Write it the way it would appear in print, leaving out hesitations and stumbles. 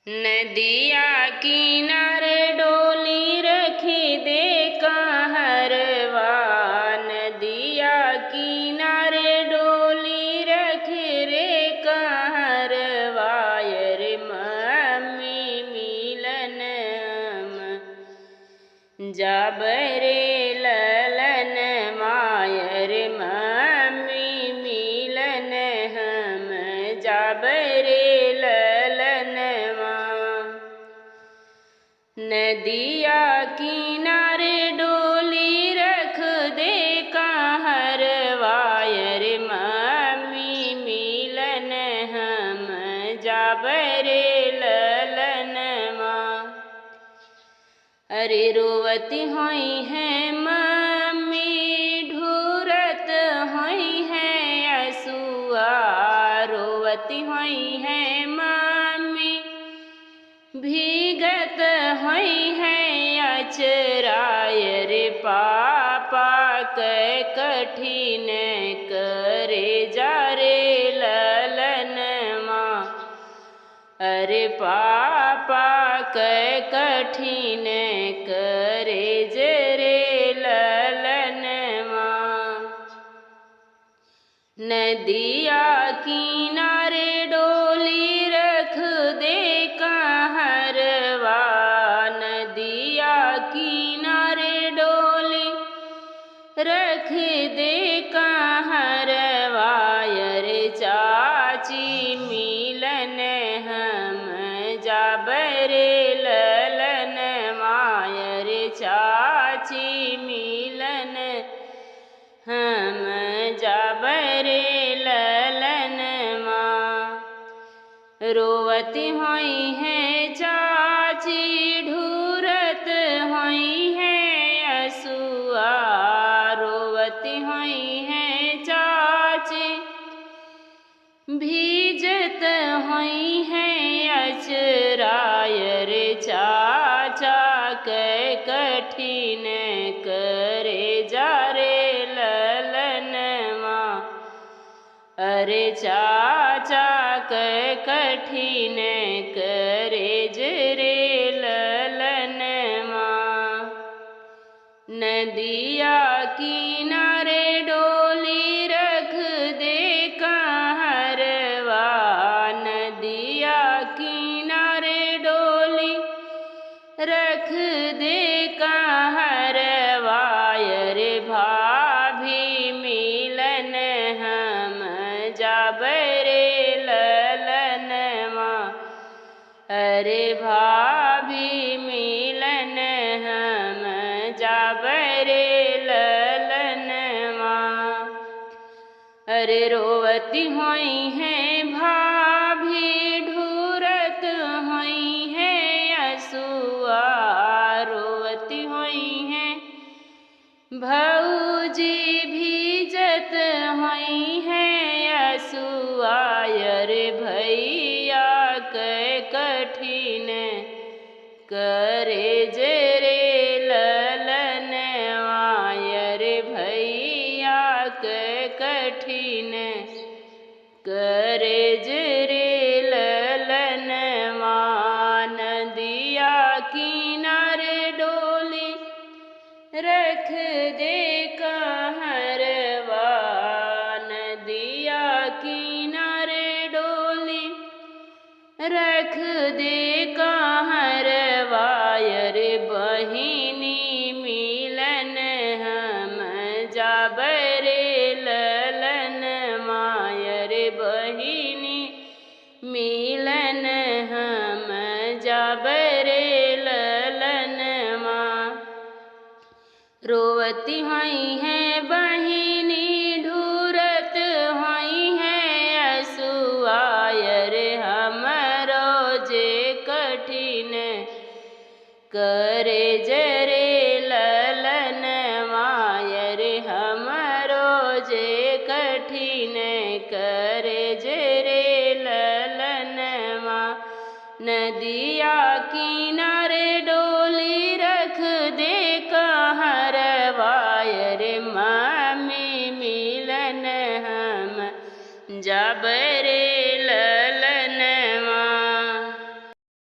नदिया किनारे डोली रखी दे कहरवा। नदिया किनारे डोली रखी रे कहरवा। रे मम्मी मिलन जब रे ललन मायर मम्मी मिलन हम जब रे ललन नदिया किनारे डोली रख दे कहरवा। रे मम्मी मिलन हम जब रे ललन अरे रोवती होई है मम्मी ढूरत होई है असुआ। रोवती होई है मम्मी भीगत होई है अचराय। रे पापा के कठिन करे जा रे ललन माँ। अरे पापा के कठिन करे जरे ललन माँ। नदिया किनारे डोली रख दे कहरवा। नदिया किनारे डोली रख दे कहरवा। रे चाची मिलन हम जब रे ललन मायर। चाची मिलन हम जब रे ललन माँ। रोवती होई है चाची ढूरत होई है असुआ। रोवती होई है चाची भीजत होई है अचराय। रे चाचा के कठिन करे जा रे ललन माँ। अरे चाचा के कठिन करे जरे ललन माँ। नदिया किनारे डोली रख दे कहरवा। नदिया किनारे डोली रख दे कहरवा। रे भाभी मिलन हम जब रे ललन माँ। अरे भाभी मिलन हम जब रे ललन माँ। अरे रोवती होई है भाभी ढूरत होई है असुआ। रोवती होई है भौजी भीजत होई है असुआ। रे भैया के कठिन करे जरे ललन मायर। भैया के कठिन करे जरे ललन माँ। नदिया किनारे डोली रख दे कहरवा। नदिया किनारे डोली रख दे कहरवा। रे बहिनी मिलन हम जब रे ललन मायर। बहिनी मिलन हम जब रे ललन माँ। रोवती होई है बहिनी ढूरत होई है असुआ। रे हमरो जे कठिन करे जरे ललन मायर। हमरो जे कठिन करे जरे ललन माँ। नदिया किनारे